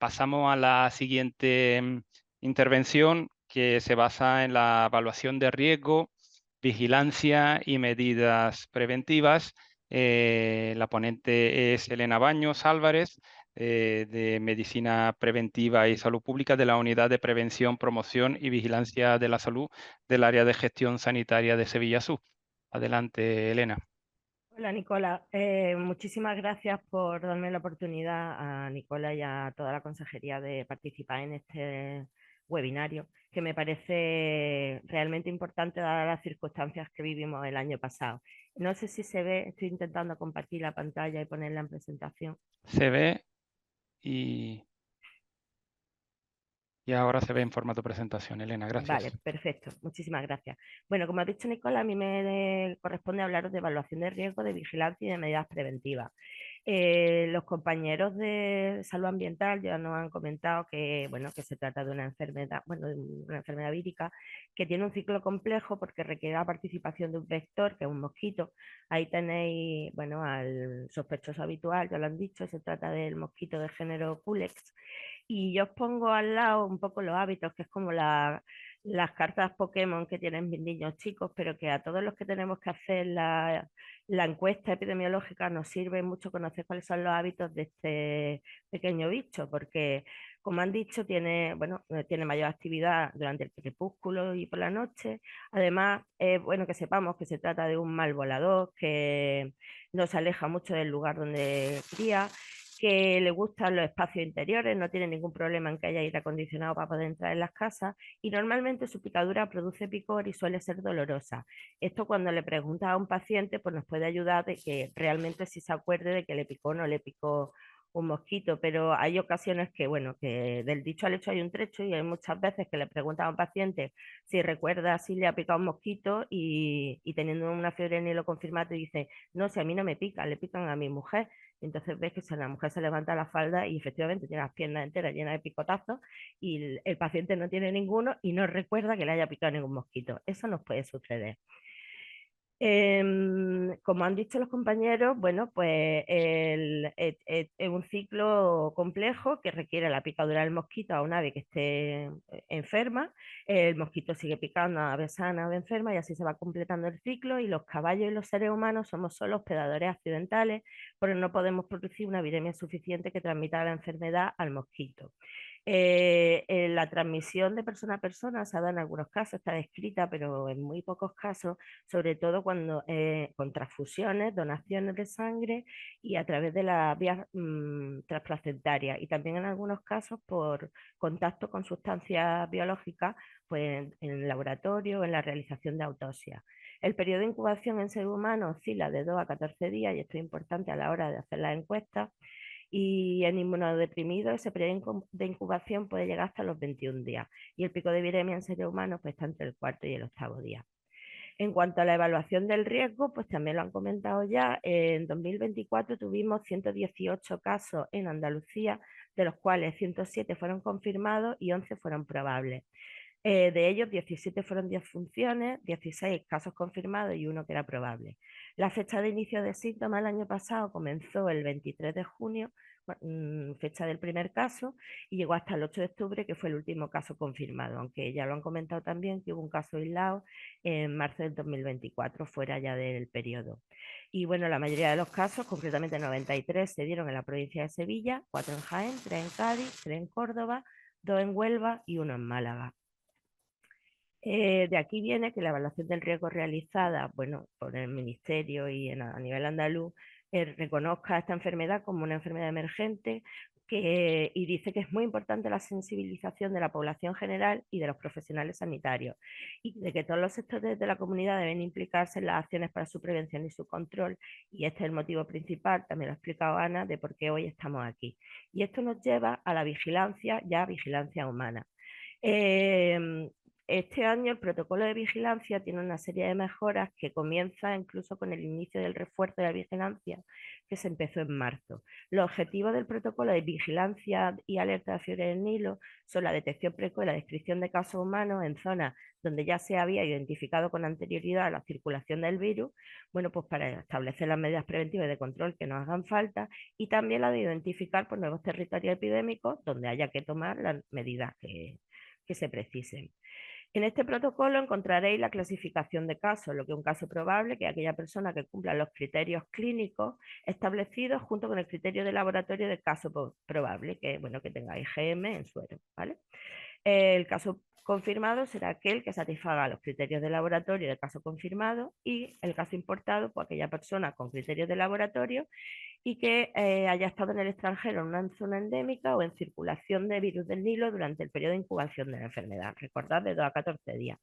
pasamos a la siguiente intervención, que se basa en la evaluación de riesgo, vigilancia y medidas preventivas. La ponente es Elena Baños Álvarez, de Medicina Preventiva y Salud Pública de la Unidad de Prevención, Promoción y Vigilancia de la Salud del Área de Gestión Sanitaria de Sevilla Sur. Adelante, Elena. Hola Nicola, muchísimas gracias por darme la oportunidad a Nicola y a toda la consejería de participar en este webinario, que me parece realmente importante dadas las circunstancias que vivimos el año pasado. No sé si se ve, estoy intentando compartir la pantalla y ponerla en presentación. Se ve y ahora se ve en formato presentación. Elena, Vale, gracias. perfecto. Muchísimas gracias. Bueno, como ha dicho Nicola, a mí me corresponde hablaros de evaluación de riesgo, de vigilancia y de medidas preventivas. Los compañeros de salud ambiental ya nos han comentado que, bueno, que se trata de una enfermedad, bueno, de una enfermedad vírica que tiene un ciclo complejo porque requiere la participación de un vector, que es un mosquito. Ahí tenéis, bueno, al sospechoso habitual, ya lo han dicho, se trata del mosquito de género Culex. Y yo os pongo al lado un poco los hábitos, que es como las cartas Pokémon que tienen mis niños chicos, pero que a todos los que tenemos que hacer la encuesta epidemiológica nos sirve mucho conocer cuáles son los hábitos de este pequeño bicho, porque como han dicho, tiene, bueno, tiene mayor actividad durante el crepúsculo y por la noche. Además, es bueno que sepamos que se trata de un mal volador, que no se aleja mucho del lugar donde cría, que le gustan los espacios interiores, no tiene ningún problema en que haya aire acondicionado para poder entrar en las casas y normalmente su picadura produce picor y suele ser dolorosa. Esto cuando le preguntas a un paciente pues nos puede ayudar de que realmente sí se acuerde de que le picó o no le picó un mosquito, pero hay ocasiones que, bueno, que del dicho al hecho hay un trecho y hay muchas veces que le preguntas a un paciente si recuerda si le ha picado un mosquito y teniendo una fiebre ni lo confirma te dice, no, si a mí no me pica, le pican a mi mujer. Entonces ves que la mujer se levanta la falda y efectivamente tiene las piernas enteras llenas de picotazos y el paciente no tiene ninguno y no recuerda que le haya picado ningún mosquito. Eso nos puede suceder. Como han dicho los compañeros, bueno, pues es un ciclo complejo que requiere la picadura del mosquito a una ave que esté enferma. El mosquito sigue picando a ave sana, a ave enferma y así se va completando el ciclo. Y los caballos y los seres humanos somos solo hospedadores accidentales, porque no podemos producir una viremia suficiente que transmita la enfermedad al mosquito. La transmisión de persona a persona se ha dado en algunos casos, está descrita, pero en muy pocos casos, sobre todo cuando con transfusiones, donaciones de sangre y a través de las vías transplacentarias y también en algunos casos por contacto con sustancias biológicas pues, en el laboratorio o en la realización de autopsias. El periodo de incubación en ser humano oscila de 2 a 14 días y esto es importante a la hora de hacer las encuestas. Y en inmunodeprimidos ese periodo de incubación puede llegar hasta los 21 días y el pico de viremia en seres humanos pues, está entre el cuarto y el octavo día. En cuanto a la evaluación del riesgo, pues también lo han comentado ya, en 2024 tuvimos 118 casos en Andalucía, de los cuales 107 fueron confirmados y 11 fueron probables. De ellos, 17 fueron disfunciones, 16 casos confirmados y uno que era probable. La fecha de inicio de síntomas el año pasado comenzó el 23 de junio, fecha del primer caso, y llegó hasta el 8 de octubre, que fue el último caso confirmado, aunque ya lo han comentado también que hubo un caso aislado en marzo del 2024, fuera ya del periodo. Y bueno, la mayoría de los casos, concretamente 93, se dieron en la provincia de Sevilla, 4 en Jaén, 3 en Cádiz, 3 en Córdoba, 2 en Huelva y 1 en Málaga. De aquí viene que la evaluación del riesgo realizada, bueno, por el Ministerio y a nivel andaluz, reconozca esta enfermedad como una enfermedad emergente y dice que es muy importante la sensibilización de la población general y de los profesionales sanitarios y de que todos los sectores de la comunidad deben implicarse en las acciones para su prevención y su control. Y este es el motivo principal, también lo ha explicado Ana, de por qué hoy estamos aquí. Y esto nos lleva a la vigilancia, ya vigilancia humana. Eh, este año el protocolo de vigilancia tiene una serie de mejoras que comienza incluso con el inicio del refuerzo de la vigilancia que se empezó en marzo. Los objetivos del protocolo de vigilancia y alerta de fiebre del Nilo son la detección precoz y la descripción de casos humanos en zonas donde ya se había identificado con anterioridad la circulación del virus, bueno, pues para establecer las medidas preventivas y de control que nos hagan falta, y también la de identificar pues, nuevos territorios epidémicos donde haya que tomar las medidas que se precisen. En este protocolo encontraréis la clasificación de casos, lo que es un caso probable, que es aquella persona que cumpla los criterios clínicos establecidos junto con el criterio de laboratorio de caso probable, que bueno, que tenga IgM en suero, ¿vale? El caso confirmado será aquel que satisfaga los criterios de laboratorio de caso confirmado, y el caso importado, pues aquella persona con criterios de laboratorio y que haya estado en el extranjero en una zona endémica o en circulación de virus del Nilo durante el periodo de incubación de la enfermedad. Recordad, de 2 a 14 días.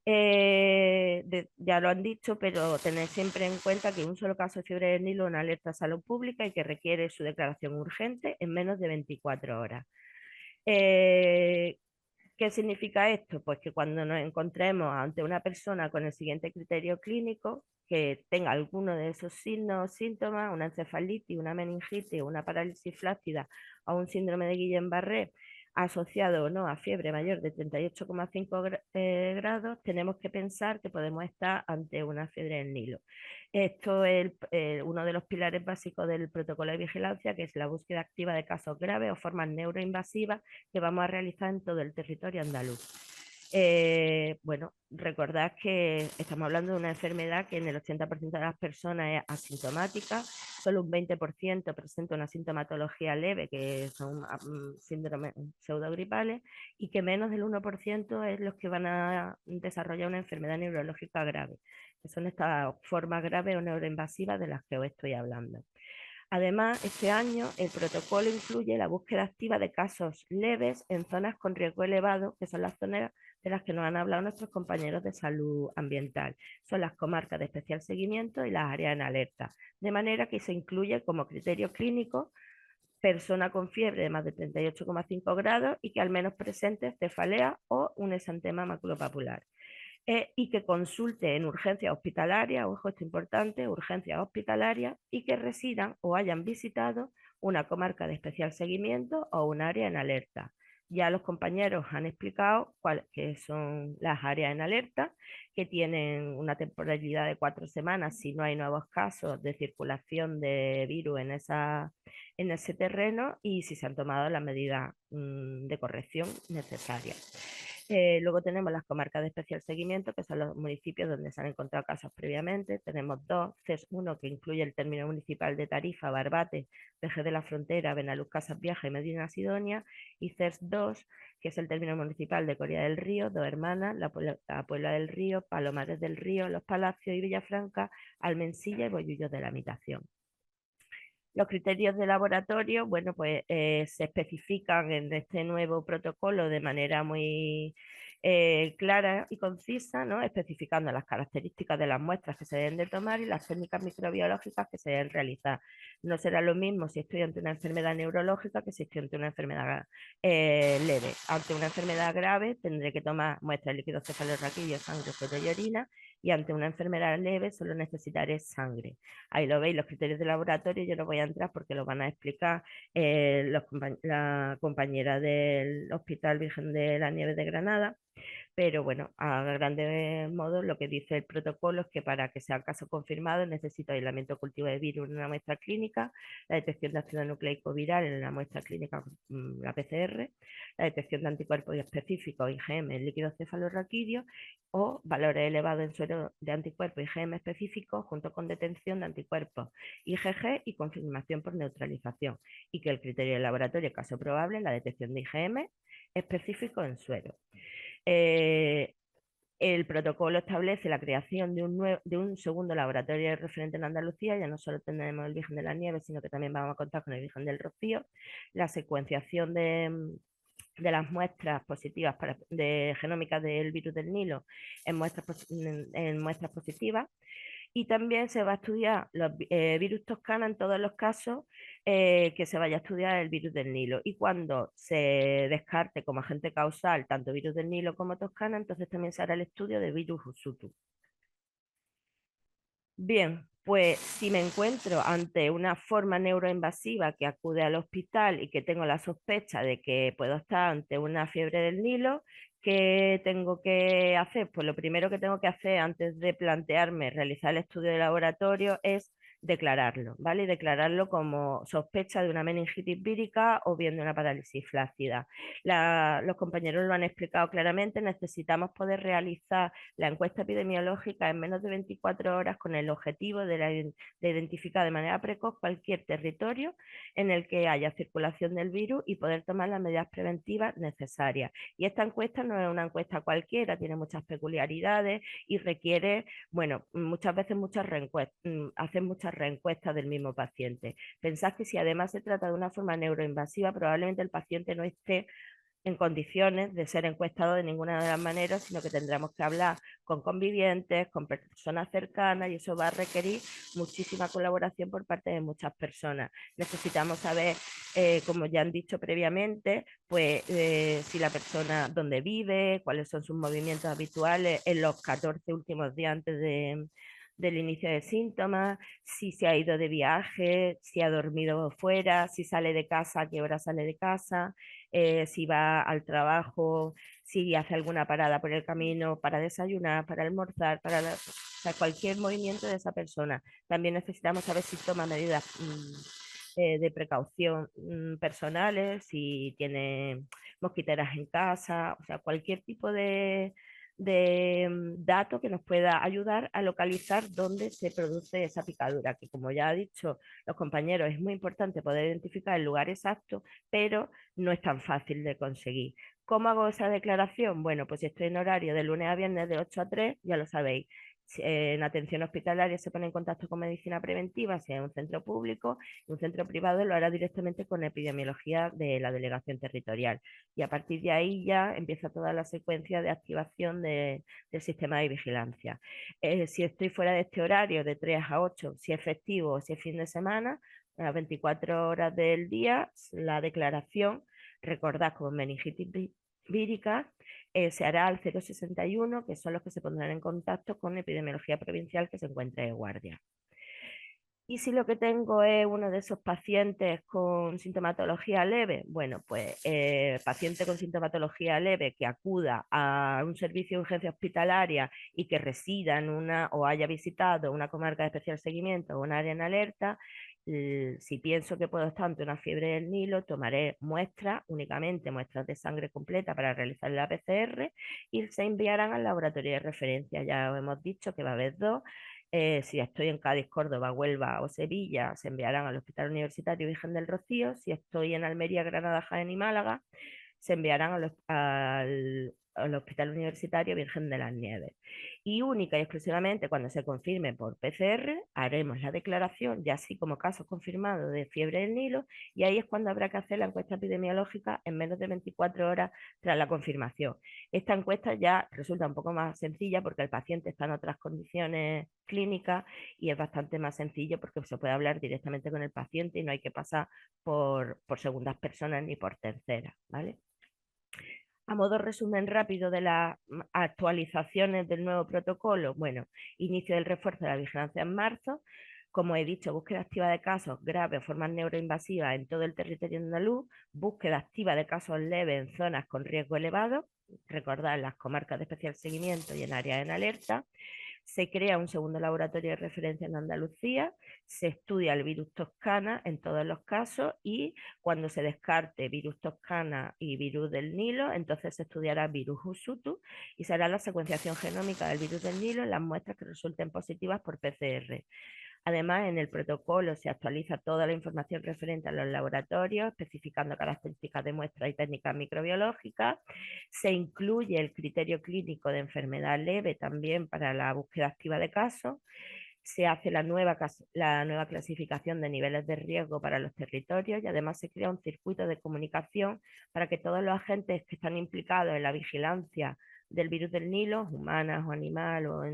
Ya lo han dicho, pero tened siempre en cuenta que un solo caso de fiebre del Nilo es una alerta a salud pública y que requiere su declaración urgente en menos de 24 horas. ¿Qué significa esto? Pues que cuando nos encontremos ante una persona con el siguiente criterio clínico, que tenga alguno de esos signos o síntomas, una encefalitis, una meningitis, una parálisis flácida o un síndrome de Guillain-Barré, asociado o no a fiebre mayor de 38,5 grados, tenemos que pensar que podemos estar ante una fiebre del Nilo. Esto es uno de los pilares básicos del protocolo de vigilancia, que es la búsqueda activa de casos graves o formas neuroinvasivas que vamos a realizar en todo el territorio andaluz. Bueno, recordad que estamos hablando de una enfermedad que en el 80% de las personas es asintomática, solo un 20% presenta una sintomatología leve, que son síndromes pseudogripales, y que menos del 1% es los que van a desarrollar una enfermedad neurológica grave, que son estas formas graves o neuroinvasivas de las que os estoy hablando. Además, este año el protocolo incluye la búsqueda activa de casos leves en zonas con riesgo elevado, que son las zonas de las que nos han hablado nuestros compañeros de salud ambiental. Son las comarcas de especial seguimiento y las áreas en alerta, de manera que se incluye como criterio clínico persona con fiebre de más de 38,5 grados y que al menos presente cefalea o un exantema maculopapular. Y que consulte en urgencias hospitalarias, ojo, esto es importante, urgencias hospitalarias, y que residan o hayan visitado una comarca de especial seguimiento o un área en alerta. Ya los compañeros han explicado cuáles son las áreas en alerta, que tienen una temporalidad de 4 semanas si no hay nuevos casos de circulación de virus en ese terreno y si se han tomado las medidas de corrección necesarias. Luego tenemos las comarcas de especial seguimiento, que son los municipios donde se han encontrado casos previamente. Tenemos dos, CES1, que incluye el término municipal de Tarifa, Barbate, Vejer de la Frontera, Benaluz, Casas Viejas y Medina Sidonia, y CES2, que es el término municipal de Coria del Río, Dos Hermanas, la Puebla del Río, Palomares del Río, Los Palacios y Villafranca, Almensilla y Bollullos de la Mitación. Los criterios de laboratorio, bueno, pues se especifican en este nuevo protocolo de manera muy clara y concisa, ¿no? Especificando las características de las muestras que se deben de tomar y las técnicas microbiológicas que se deben realizar. No será lo mismo si estoy ante una enfermedad neurológica que si estoy ante una enfermedad leve. Ante una enfermedad grave tendré que tomar muestras de líquido cefalorraquídeo, sangre, suero y orina, y ante una enfermedad leve solo necesitaré sangre. Ahí lo veis, los criterios de laboratorio, yo no voy a entrar porque lo van a explicar la compañera del Hospital Virgen de la Nieves de Granada. Pero bueno, a grandes modos lo que dice el protocolo es que para que sea caso confirmado necesito aislamiento cultivo de virus en una muestra clínica, la detección de ácido nucleico viral en la muestra clínica, la PCR, la detección de anticuerpos específicos IgM en líquido cefalorraquídeo o valores elevados en suero de anticuerpos IgM específicos junto con detención de anticuerpos IgG y confirmación por neutralización, y que el criterio de laboratorio, caso probable, la detección de IgM específico en suero. El protocolo establece la creación de un segundo laboratorio referente en Andalucía. Ya no solo tenemos el Virgen de la Nieves, sino que también vamos a contar con el Virgen del Rocío. La secuenciación de las muestras positivas de genómicas del virus del Nilo en muestras positivas, Y también se va a estudiar los virus toscana en todos los casos que se vaya a estudiar el virus del Nilo. Y cuando se descarte como agente causal tanto virus del Nilo como toscana, entonces también se hará el estudio de virus Husutu. Bien, pues si me encuentro ante una forma neuroinvasiva que acude al hospital y que tengo la sospecha de que puedo estar ante una fiebre del Nilo, ¿qué tengo que hacer? Pues lo primero que tengo que hacer antes de plantearme realizar el estudio de laboratorio es declararlo, ¿vale? Y declararlo como sospecha de una meningitis vírica o bien de una parálisis flácida. Los compañeros lo han explicado claramente, necesitamos poder realizar la encuesta epidemiológica en menos de 24 horas con el objetivo de identificar de manera precoz cualquier territorio en el que haya circulación del virus y poder tomar las medidas preventivas necesarias. Y esta encuesta no es una encuesta cualquiera, tiene muchas peculiaridades y requiere, bueno, muchas veces hacer muchas reencuestas del mismo paciente. Pensad que si además se trata de una forma neuroinvasiva, probablemente el paciente no esté en condiciones de ser encuestado de ninguna de las maneras, sino que tendremos que hablar con convivientes, con personas cercanas y eso va a requerir muchísima colaboración por parte de muchas personas. Necesitamos saber, como ya han dicho previamente, pues si la persona dónde vive, cuáles son sus movimientos habituales en los 14 últimos días antes del inicio de síntomas, si se ha ido de viaje, si ha dormido fuera, si sale de casa, a qué hora sale de casa, si va al trabajo, si hace alguna parada por el camino para desayunar, para almorzar, o sea, cualquier movimiento de esa persona. También necesitamos saber si toma medidas de precaución personales, si tiene mosquiteras en casa, o sea, cualquier tipo de dato que nos pueda ayudar a localizar dónde se produce esa picadura, que como ya ha dicho los compañeros, es muy importante poder identificar el lugar exacto, pero no es tan fácil de conseguir. ¿Cómo hago esa declaración? Bueno, pues si estoy en horario de lunes a viernes de 8 a 3, ya lo sabéis. En atención hospitalaria se pone en contacto con medicina preventiva, si es un centro público, un centro privado lo hará directamente con epidemiología de la delegación territorial. Y a partir de ahí ya empieza toda la secuencia de activación del sistema de vigilancia. Si estoy fuera de este horario de 3 a 8, si es festivo o si es fin de semana, a las 24 horas del día, la declaración, recordad como meningitis vírica, se hará al 061, que son los que se pondrán en contacto con epidemiología provincial que se encuentre de guardia. Y si lo que tengo es uno de esos pacientes con sintomatología leve, bueno, pues paciente con sintomatología leve que acuda a un servicio de urgencia hospitalaria y que resida en una o haya visitado una comarca de especial seguimiento o un área en alerta, si pienso que puedo estar ante una fiebre del Nilo, tomaré muestras, únicamente muestras de sangre completa para realizar la PCR y se enviarán al laboratorio de referencia. Ya os hemos dicho que va a haber dos. Si estoy en Cádiz, Córdoba, Huelva o Sevilla, se enviarán al Hospital Universitario Virgen del Rocío. Si estoy en Almería, Granada, Jaén y Málaga, se enviarán al Hospital Universitario Virgen de las Nieves. Y única y exclusivamente cuando se confirme por PCR, haremos la declaración, ya así como casos confirmados de fiebre del Nilo, y ahí es cuando habrá que hacer la encuesta epidemiológica en menos de 24 horas tras la confirmación. Esta encuesta ya resulta un poco más sencilla porque el paciente está en otras condiciones clínicas y es bastante más sencillo porque se puede hablar directamente con el paciente y no hay que pasar por segundas personas ni por terceras, ¿vale? A modo resumen rápido de las actualizaciones del nuevo protocolo, bueno, inicio del refuerzo de la vigilancia en marzo, como he dicho, búsqueda activa de casos graves o formas neuroinvasivas en todo el territorio andaluz, búsqueda activa de casos leves en zonas con riesgo elevado, recordar las comarcas de especial seguimiento y en áreas en alerta, se crea un segundo laboratorio de referencia en Andalucía, se estudia el virus toscana en todos los casos y cuando se descarte virus toscana y virus del Nilo, entonces se estudiará virus Husutu y se hará la secuenciación genómica del virus del Nilo en las muestras que resulten positivas por PCR. Además, en el protocolo se actualiza toda la información referente a los laboratorios, especificando características de muestra y técnicas microbiológicas. Se incluye el criterio clínico de enfermedad leve también para la búsqueda activa de casos. Se hace la nueva clasificación de niveles de riesgo para los territorios y además se crea un circuito de comunicación para que todos los agentes que están implicados en la vigilancia del virus del Nilo, humanas o animal o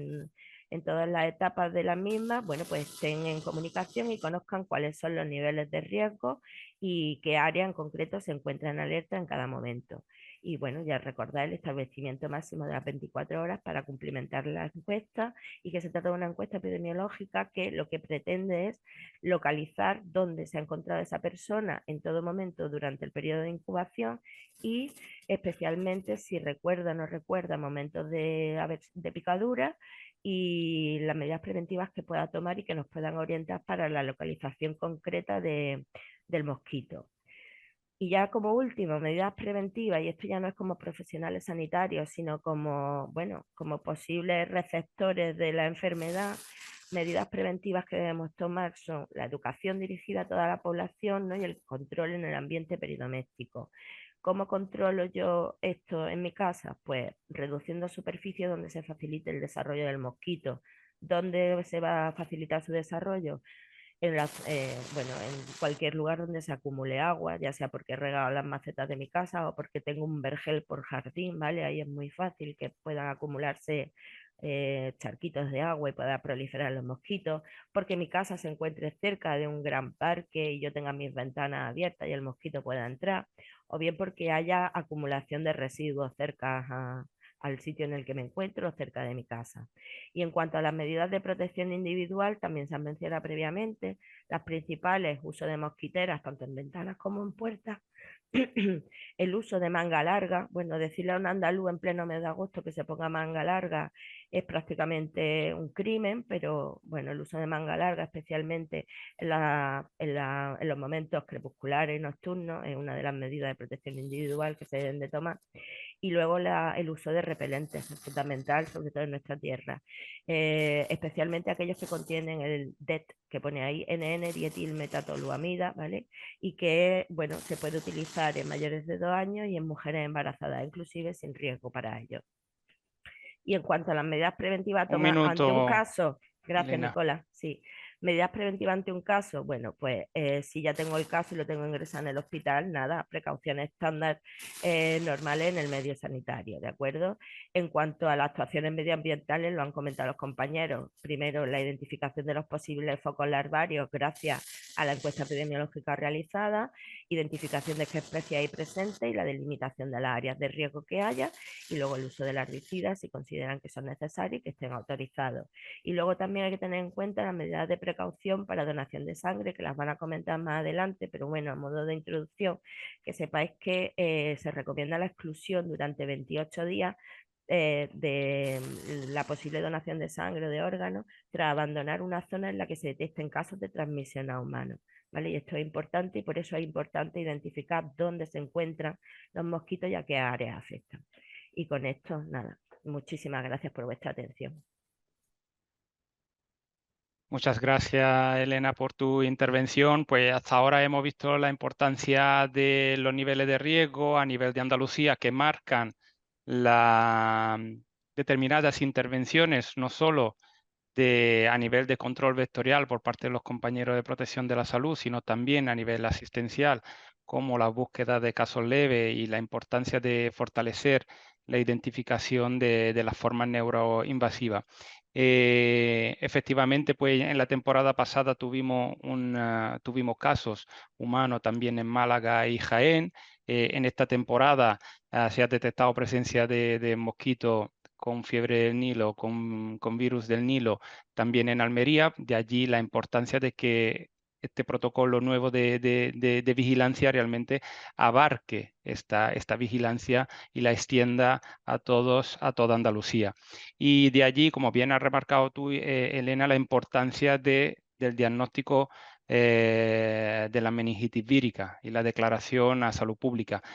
en todas las etapas de las mismas, bueno, pues estén en comunicación y conozcan cuáles son los niveles de riesgo y qué área en concreto se encuentra en alerta en cada momento. Y bueno, ya recordar el establecimiento máximo de las 24 horas para cumplimentar la encuesta y que se trata de una encuesta epidemiológica que lo que pretende es localizar dónde se ha encontrado esa persona en todo momento durante el periodo de incubación y especialmente si recuerda o no recuerda momentos de picadura y las medidas preventivas que pueda tomar y que nos puedan orientar para la localización concreta del mosquito. Y ya como último, medidas preventivas, y esto ya no es como profesionales sanitarios, sino como, bueno, como posibles receptores de la enfermedad, medidas preventivas que debemos tomar son la educación dirigida a toda la población, ¿no? Y el control en el ambiente peridoméstico. ¿Cómo controlo yo esto en mi casa? Pues reduciendo superficies donde se facilite el desarrollo del mosquito. ¿Dónde se va a facilitar su desarrollo? Bueno, en cualquier lugar donde se acumule agua, ya sea porque he regado las macetas de mi casa o porque tengo un vergel por jardín, ¿vale? Ahí es muy fácil que puedan acumularse charquitos de agua y pueda proliferar los mosquitos, porque mi casa se encuentre cerca de un gran parque y yo tenga mis ventanas abiertas y el mosquito pueda entrar, o bien porque haya acumulación de residuos cerca al sitio en el que me encuentro, cerca de mi casa. Y en cuanto a las medidas de protección individual, también se han mencionado previamente, las principales, uso de mosquiteras, tanto en ventanas como en puertas, el uso de manga larga, bueno, decirle a un andaluz en pleno mes de agosto que se ponga manga larga es prácticamente un crimen, pero bueno, el uso de manga larga, especialmente en los momentos crepusculares y nocturnos, es una de las medidas de protección individual que se deben de tomar. Y luego el uso de repelentes es fundamental, sobre todo en nuestra tierra, especialmente aquellos que contienen el DET, que pone ahí NN-dietilmetatoluamida, ¿vale? Y que, bueno, se puede utilizar en mayores de 2 años y en mujeres embarazadas, inclusive sin riesgo para ello. Y en cuanto a las medidas preventivas Un tomadas ante un minuto, caso, gracias Elena. Nicolás, sí, medidas preventivas ante un caso, bueno, pues si ya tengo el caso y lo tengo ingresado en el hospital, nada, precauciones estándar normales en el medio sanitario, ¿de acuerdo? En cuanto a las actuaciones medioambientales, lo han comentado los compañeros, primero la identificación de los posibles focos larvarios gracias a la encuesta epidemiológica realizada, identificación de qué especies hay presentes y la delimitación de las áreas de riesgo que haya, y luego el uso de las herbicidas si consideran que son necesarios y que estén autorizados. Y luego también hay que tener en cuenta las medidas de precaución para donación de sangre, que las van a comentar más adelante, pero bueno, a modo de introducción, que sepáis que se recomienda la exclusión durante 28 días de la posible donación de sangre o de órganos tras abandonar una zona en la que se detecten casos de transmisión a humanos. ¿Vale? Y esto es importante y por eso es importante identificar dónde se encuentran los mosquitos y a qué áreas afectan. Y con esto, nada, muchísimas gracias por vuestra atención. Muchas gracias, Elena, por tu intervención. Pues hasta ahora hemos visto la importancia de los niveles de riesgo a nivel de Andalucía que marcan determinadas intervenciones, no solo a nivel de control vectorial por parte de los compañeros de protección de la salud, sino también a nivel asistencial, como la búsqueda de casos leves y la importancia de fortalecer la identificación de las formas neuroinvasivas. Efectivamente, pues en la temporada pasada tuvimos casos humanos también en Málaga y Jaén. En esta temporada se ha detectado presencia de mosquitos con fiebre del Nilo, con virus del Nilo, también en Almería. De allí la importancia de que este protocolo nuevo de vigilancia realmente abarque esta vigilancia y la extienda a toda Andalucía. Y de allí, como bien has remarcado tú, Elena, la importancia del diagnóstico de la meningitis vírica y la declaración a salud pública.